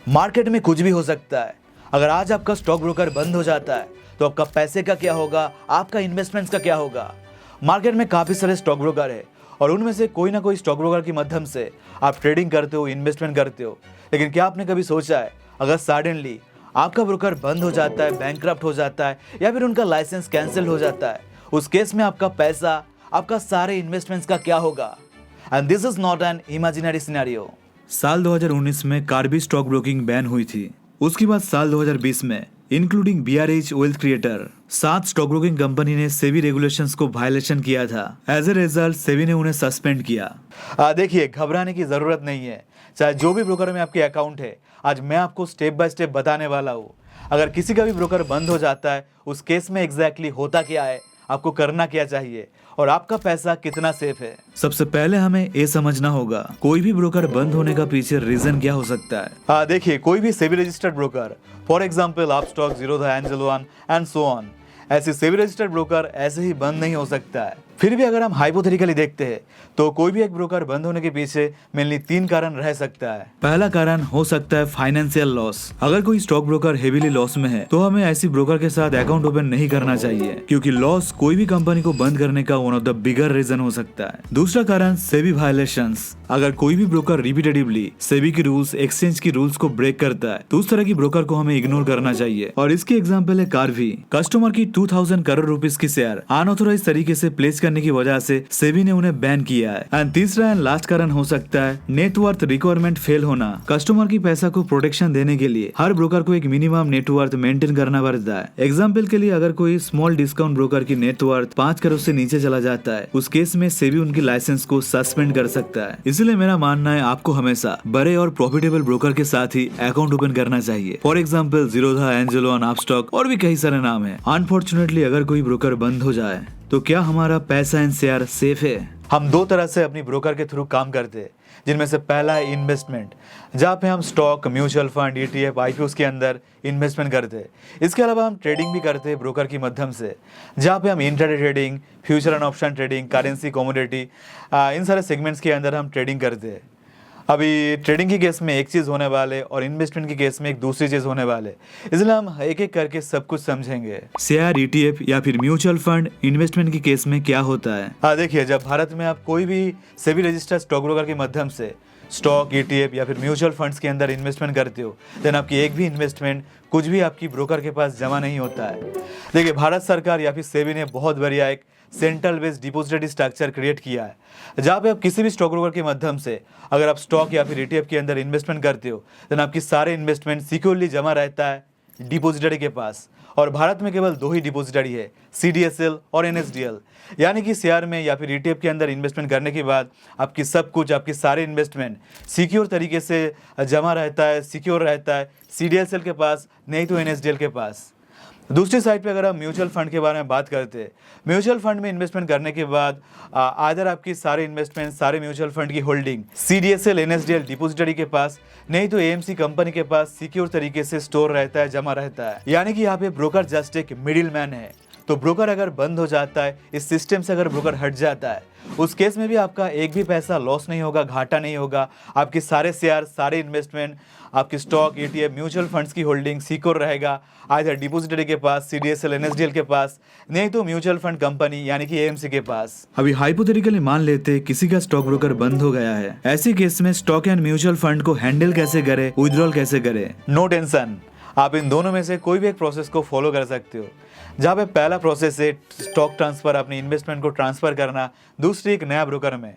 Market में कुछ भी हो सकता है। अगर आज आपका स्टॉक ब्रोकर बंद हो जाता है तो आपका पैसे का क्या होगा, आपका इन्वेस्टमेंट्स का क्या होगा। मार्केट में काफ़ी सारे स्टॉक ब्रोकर है और उनमें से कोई ना कोई स्टॉक ब्रोकर के माध्यम से आप ट्रेडिंग करते हो, इन्वेस्टमेंट करते हो। लेकिन क्या आपने कभी सोचा है, अगर सडनली आपका ब्रोकर बंद हो जाता है, बैंकक्रप्ट हो जाता है या फिर उनका लाइसेंस कैंसिल हो जाता है, उस केस में आपका पैसा, आपका सारे इन्वेस्टमेंट्स का क्या होगा। And this is not an imaginary scenario. साल 2019 में कार्बी स्टॉक ब्रोकिंग बैन हुई थी। उसके बाद साल 2020 में including BRH wealth creator 7 stock broking company ने सेबी रेगुलेशंस को वायलेशन किया था। एज ए रिजल्ट सेबी ने उन्हें सस्पेंड किया। देखिए, घबराने की जरूरत नहीं है। चाहे जो भी ब्रोकर में आपके अकाउंट है, आज मैं आपको स्टेप बाय स्टेप बताने वाला हूँ। अगर किसी का भी ब्रोकर बंद हो जाता है, उस केस में एग्जैक्टली होता क्या है, आपको करना क्या चाहिए और आपका पैसा कितना सेफ है। सबसे पहले हमें ये समझना होगा, कोई भी ब्रोकर बंद होने का पीछे रीजन क्या हो सकता है। देखिए, कोई भी SEBI registered broker, for example Upstox, Zerodha, angel one and so on, ऐसे सेबी रजिस्टर्ड ब्रोकर ऐसे ही बंद नहीं हो सकता है। फिर भी अगर हम हाइपोथेटिकली देखते हैं तो कोई भी एक ब्रोकर बंद होने के पीछे मेनली 3 कारण रह सकता है। पहला कारण हो सकता है फाइनेंशियल लॉस। अगर कोई स्टॉक ब्रोकर हेवीली लॉस में है तो हमें ऐसी ब्रोकर के साथ अकाउंट ओपन नहीं करना चाहिए, क्योंकि लॉस कोई भी कंपनी को बंद करने का one of the bigger reason हो सकता है। दूसरा कारण सेबी वायलेशंस। अगर कोई भी ब्रोकर रिपीटेडली सेबी की रूल्स, एक्सचेंज की रूल्स को ब्रेक करता है तो उस तरह की ब्रोकर को हमें इग्नोर करना चाहिए। और इसकी एग्जाम्पल है कार्वी। कस्टमर की 2000 करोड़ रुपीस की शेयर अनऑथोराइज तरीके से प्लेस करने की वजह से सेबी ने उन्हें बैन किया है। एंड तीसरा एंड लास्ट कारण हो सकता है नेटवर्थ रिक्वायरमेंट फेल होना। कस्टमर की पैसा को प्रोटेक्शन देने के लिए हर ब्रोकर को एक मिनिमम नेटवर्थ मेंटेन करना पड़ता है। एग्जाम्पल के लिए, अगर कोई स्मॉल डिस्काउंट ब्रोकर की नेटवर्थ 5 करोड़ से नीचे चला जाता है, उस केस में सेबी उनकी लाइसेंस को सस्पेंड कर सकता है। इसलिए मेरा मानना है आपको हमेशा बड़े और प्रॉफिटेबल ब्रोकर के साथ ही अकाउंट ओपन करना चाहिए। For example Zerodha, angel one, Upstox और भी कई सारे नाम है। अनफॉर्चुनेटली अगर कोई ब्रोकर बंद हो जाए तो क्या हमारा पैसा एंड शेयर सेफ है? हम 2 तरह से अपनी ब्रोकर के थ्रू काम करते हैं, जिनमें से पहला है इन्वेस्टमेंट, जहाँ पे हम stock, mutual fund, ETF, IPOs के अंदर इन्वेस्टमेंट करते हैं। इसके अलावा हम ट्रेडिंग भी करते हैं ब्रोकर की माध्यम से, जहाँ पे हम intraday trading, future and option trading, currency, commodity, इन सारे सेगमेंट्स के अंदर हम ट्रेडिंग करते हैं। अभी ट्रेडिंग की केस में एक चीज़ होने वाले और इन्वेस्टमेंट की केस में एक दूसरी चीज़ होने वाले, इसलिए हम एक एक करके सब कुछ समझेंगे। शेयर, ETF या फिर म्यूचुअल फंड इन्वेस्टमेंट की केस में क्या होता है? देखिए, जब भारत में आप कोई भी सेबी रजिस्टर्ड स्टॉक ब्रोकर के माध्यम से स्टॉक, ETF या फिर म्यूचुअल फंड्स के अंदर इन्वेस्टमेंट करते हो, देन आपकी एक भी इन्वेस्टमेंट कुछ भी आपकी ब्रोकर के पास जमा नहीं होता है। देखिए, भारत सरकार या फिर सेबी ने बहुत बढ़िया एक central based depository structure create किया है, जहाँ पे आप किसी भी स्टॉक ब्रोकर के माध्यम से अगर आप स्टॉक या फिर ETF के अंदर इन्वेस्टमेंट करते हो, देन आपकी सारे इन्वेस्टमेंट सिक्योरली जमा रहता है डिपॉजिटरी के पास। और भारत में केवल 2 ही डिपॉजिटरी है, CDSL और NSDL। यानी कि शेयर में या फिर ETF के अंदर इन्वेस्टमेंट करने के बाद आपकी सब कुछ, आपके सारे इन्वेस्टमेंट सिक्योर तरीके से जमा रहता है, सिक्योर रहता है CDSL के पास, नहीं तो NSDL के पास। दूसरी साइड पे अगर हम म्यूचुअल फंड के बारे में बात करते हैं, म्यूचुअल फंड में इन्वेस्टमेंट करने के बाद आदर आपकी सारे इन्वेस्टमेंट, सारे म्यूचुअल फंड की होल्डिंग CDSL, NSDL डिपॉजिटरी के पास, नहीं तो AMC कंपनी के पास सिक्योर तरीके से स्टोर रहता है, जमा रहता है। यानी कि यहाँ पे ब्रोकर जस्ट एक मिडिल मैन है। तो ब्रोकर अगर बंद हो जाता है, इस सिस्टम से अगर ब्रोकर हट जाता है, उस केस में भी आपका एक भी पैसा लॉस नहीं होगा, घाटा नहीं होगा। आपके सारे शेयर, सारे इन्वेस्टमेंट, आपकी स्टॉक, ETF, म्यूचुअल फंड्स की होल्डिंग सिक्योर रहेगा, आइदर डिपॉजिटरी के पास, CDSL, NSDL के पास, नहीं तो म्यूचुअल फंड कंपनी यानी कि AMC के पास। अभी हाइपोथेटिकली मान लेते किसी का स्टॉक ब्रोकर बंद हो गया है, ऐसी केस में स्टॉक एंड म्यूचुअल फंड को हैंडल कैसे करे, विड्रॉल कैसे करे? नो टेंशन, आप इन दोनों में से कोई भी एक प्रोसेस को फॉलो कर सकते हो। जहाँ पे पहला प्रोसेस है स्टॉक ट्रांसफर, अपनी इन्वेस्टमेंट को ट्रांसफर करना दूसरी एक नया ब्रोकर में।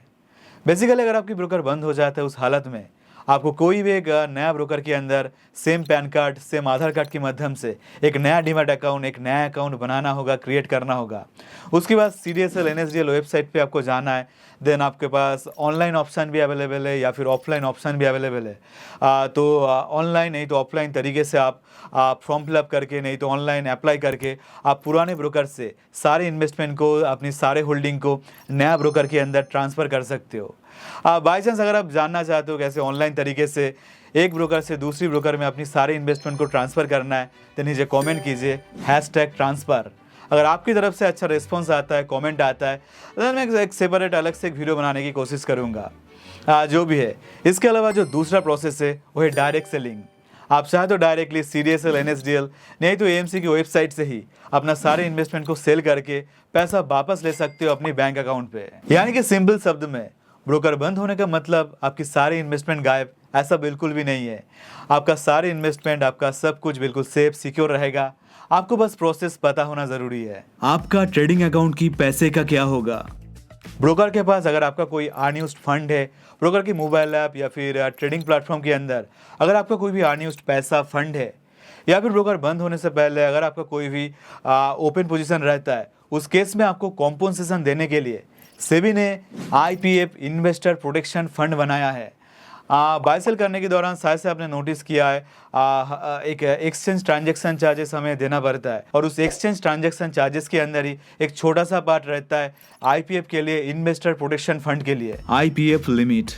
बेसिकली अगर आपकी ब्रोकर बंद हो जाता है, उस हालत में आपको कोई भी एक नया ब्रोकर के अंदर सेम पैन कार्ड, सेम आधार कार्ड के माध्यम से एक नया डीमैट अकाउंट, एक नया अकाउंट बनाना होगा, क्रिएट करना होगा। उसके बाद CDSL, NSDL वेबसाइट पे आपको जाना है। देन आपके पास ऑनलाइन ऑप्शन भी अवेलेबल है या फिर ऑफलाइन ऑप्शन भी अवेलेबल है। तो ऑनलाइन नहीं तो ऑफलाइन तरीके से आप फॉर्म फिलअप करके, नहीं तो ऑनलाइन अप्लाई करके आप पुराने ब्रोकर से सारे इन्वेस्टमेंट को, अपनी सारे होल्डिंग को नया ब्रोकर के अंदर ट्रांसफ़र कर सकते हो। बाई चांस अगर आप जानना चाहते हो कैसे ऑनलाइन तरीके से एक ब्रोकर से दूसरी ब्रोकर में अपनी सारे इन्वेस्टमेंट को ट्रांसफ़र करना है, तो नीचे कमेंट कीजिए #ट्रांसफ़र। अगर आपकी तरफ से अच्छा रिस्पॉन्स आता है, कमेंट आता है, तो मैं एक सेपरेट अलग से एक वीडियो बनाने की कोशिश करूँगा। जो भी है, इसके अलावा जो दूसरा प्रोसेस है वो है डायरेक्ट सेलिंग। आप चाहे तो डायरेक्टली CDSL, NSDL नहीं तो AMC की वेबसाइट से ही अपना सारे इन्वेस्टमेंट को सेल करके पैसा वापस ले सकते हो अपनी बैंक अकाउंट पे। यानी कि सिंपल शब्द में ब्रोकर बंद होने का मतलब आपकी सारी इन्वेस्टमेंट गायब, ऐसा बिल्कुल भी नहीं है। आपका सारे इन्वेस्टमेंट, आपका सब कुछ बिल्कुल सेफ सिक्योर रहेगा। आपको बस प्रोसेस पता होना जरूरी है। आपका ट्रेडिंग अकाउंट की पैसे का क्या होगा? ब्रोकर के पास अगर आपका कोई अनयूज्ड फंड है, ब्रोकर की मोबाइल ऐप या फिर ट्रेडिंग प्लेटफॉर्म के अंदर अगर आपका कोई भी अनयूज्ड पैसा फंड है, या फिर ब्रोकर बंद होने से पहले अगर आपका कोई भी ओपन पोजीशन रहता है, उस केस में आपको कॉम्पनसेशन देने के लिए सेबी ने IPF इन्वेस्टर प्रोटेक्शन फंड बनाया है। बाय सेल करने के दौरान शायद से आपने नोटिस किया है एक एक्सचेंज ट्रांजैक्शन चार्जेस हमें देना पड़ता है, और उस एक्सचेंज ट्रांजैक्शन चार्जेस के अंदर ही एक छोटा सा पार्ट रहता है IPF के लिए, इन्वेस्टर प्रोटेक्शन फंड के लिए। IPF लिमिट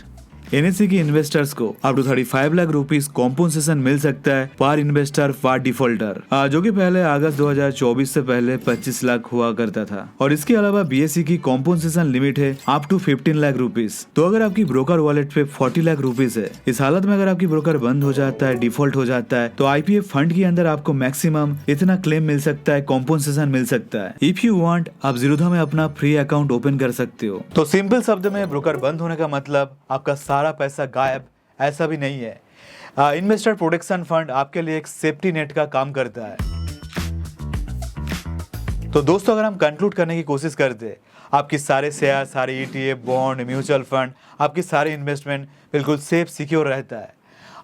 NSE की इन्वेस्टर्स को up to 35 lakh rupees compensation मिल सकता है पर इन्वेस्टर पर डिफॉल्टर, जो कि पहले अगस्त 2024 से पहले 25 लाख हुआ करता था। और इसके अलावा BSE की कॉम्पनसेशन लिमिट है अप टू 15 लाख रुपीस। तो अगर आपकी ब्रोकर वॉलेट पे 40 लाख रुपीस है, इस हालत में अगर आपकी ब्रोकर बंद हो जाता है, डिफॉल्ट हो जाता है, तो IPF फंड के अंदर आपको मैक्सिमम इतना क्लेम मिल सकता है, कॉम्पनसेशन मिल सकता है। इफ यू वांट, आप जीरोधा में अपना फ्री अकाउंट ओपन कर सकते हो। तो सिंपल शब्द में ब्रोकर बंद होने का मतलब आपका सारा पैसा गायब, ऐसा भी नहीं है। इन्वेस्टर प्रोटेक्शन फंड आपके लिए एक सेफ्टी नेट का काम करता है। तो दोस्तों, अगर हम कंक्लूड करने की कोशिश करते, आपकी सारे शेयर, सारे ETF, बॉन्ड, म्यूचुअल फंड, आपकी सारी इन्वेस्टमेंट बिल्कुल सेफ सिक्योर रहता है।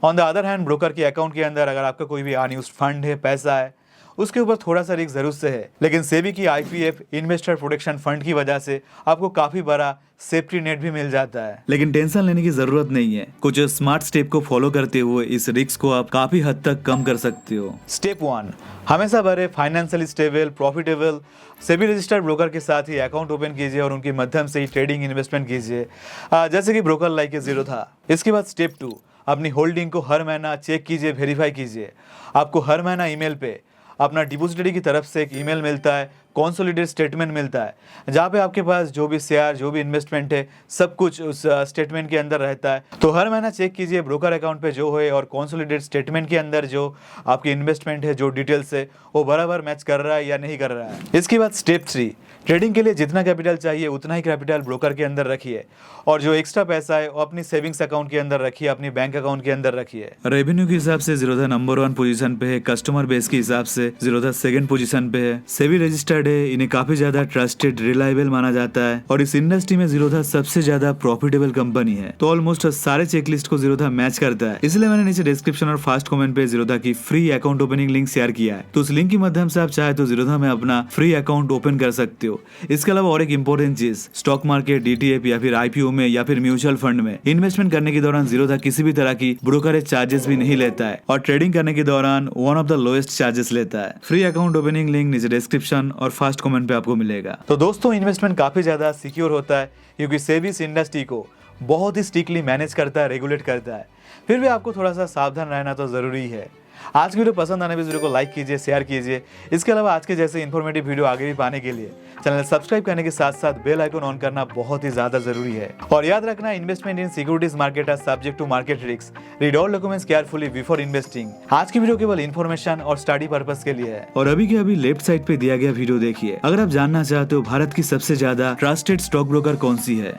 On the other hand, broker के अकाउंट के अंदर अगर आपका कोई भी अनयूज्ड फंड है, पैसा है, उसके ऊपर थोड़ा सा रिस्क जरूर से है, लेकिन सेबी की IPF इन्वेस्टर प्रोटेक्शन फंड की वजह से आपको काफी बड़ा सेफ्टी नेट भी मिल जाता है। लेकिन टेंशन लेने की जरूरत नहीं है। कुछ स्मार्ट स्टेप को फॉलो करते हुए इस रिस्क को आप काफी हद तक कम कर सकते हो। स्टेप 1, हमेशा भरे financially stable, profitable SEBI registered broker के साथ ही अकाउंट ओपन कीजिए और उनके माध्यम से ही ट्रेडिंग इन्वेस्टमेंट कीजिए, जैसे कि ब्रोकर लाइक जीरोधा। इसके बाद स्टेप 2, अपनी होल्डिंग को हर महीना चेक कीजिए, वेरीफाई कीजिए। आपको हर महीना ईमेल पे अपना डिपॉजिटरी की तरफ से एक ईमेल मिलता है, कंसोलिडेटेड स्टेटमेंट मिलता है, जहाँ पे आपके पास जो भी शेयर, जो भी इन्वेस्टमेंट है, सब कुछ उस स्टेटमेंट के अंदर रहता है। तो हर महीना चेक कीजिए ब्रोकर अकाउंट पे जो है और कंसोलिडेटेड स्टेटमेंट के अंदर जो आपकी इन्वेस्टमेंट है, जो डिटेल्स है, वो बराबर मैच कर रहा है या नहीं कर रहा है। इसके बाद स्टेप 3, ट्रेडिंग के लिए जितना कैपिटल चाहिए उतना ही कैपिटल ब्रोकर के अंदर रखिए, और जो एक्स्ट्रा पैसा है वो अपनी सेविंग्स अकाउंट के अंदर रखिए, अपनी बैंक अकाउंट के अंदर रखिए। रेवेन्यू के हिसाब से जीरोधा नंबर 1 पोजीशन पे है, कस्टमर बेस के हिसाब से जीरोधा सेकंड पोजीशन पे है, सेबी रजिस्टर्ड है, इन्हें काफी ज्यादा ट्रस्टेड, रिलायबल माना जाता है, और इस इंडस्ट्री में जीरोधा सबसे ज्यादा प्रॉफिटेबल कंपनी है। तो ऑलमोस्ट सारे चेकलिस्ट को जीरोधा मैच करता है, इसलिए मैंने नीचे डिस्क्रिप्शन और फर्स्ट कमेंट पे जीरोधा की free account opening link share किया है। तो उस लिंक के माध्यम से आप चाहे तो जीरोधा में अपना फ्री अकाउंट ओपन कर सकते हो। इसके अलावा और एक इंपॉर्टेंट चीज, स्टॉक मार्केट, DTF या फिर IPO में या फिर म्यूचुअल फंड में इन्वेस्टमेंट करने के दौरान जीरोधा किसी भी तरह की ब्रोकरेज चार्जेस भी नहीं लेता है, और ट्रेडिंग करने के दौरान one of the lowest charges लेता है। फ्री अकाउंट ओपनिंग लिंक नीचे डिस्क्रिप्शन और फर्स्ट कमेंट पे आपको मिलेगा। तो दोस्तों, इन्वेस्टमेंट काफी ज्यादा सिक्योर होता है क्योंकि सेबी इस इंडस्ट्री को बहुत ही स्ट्रिक्टली मैनेज करता है, रेगुलेट करता है। फिर भी आपको थोड़ा सा सावधान रहना तो जरूरी है। आज की वीडियो पसंद आने पर वीडियो को लाइक कीजिए, शेयर कीजिए। इसके अलावा आज के जैसे इन्फॉर्मेटिव वीडियो आगे भी पाने के लिए चैनल सब्सक्राइब करने के साथ साथ बेल आइकन ऑन करना बहुत ही ज्यादा जरूरी है। और याद रखना, investment in securities market are subject to market risk. Read all documents carefully before investing. आज की वीडियो केवल इन्फॉर्मेशन और स्टडी पर्पस के लिए है। और अभी के अभी लेफ्ट साइड पे दिया गया वीडियो देखिए, अगर आप जानना चाहते हो भारत की सबसे ज्यादा ट्रस्टेड स्टॉक ब्रोकर कौन सी है।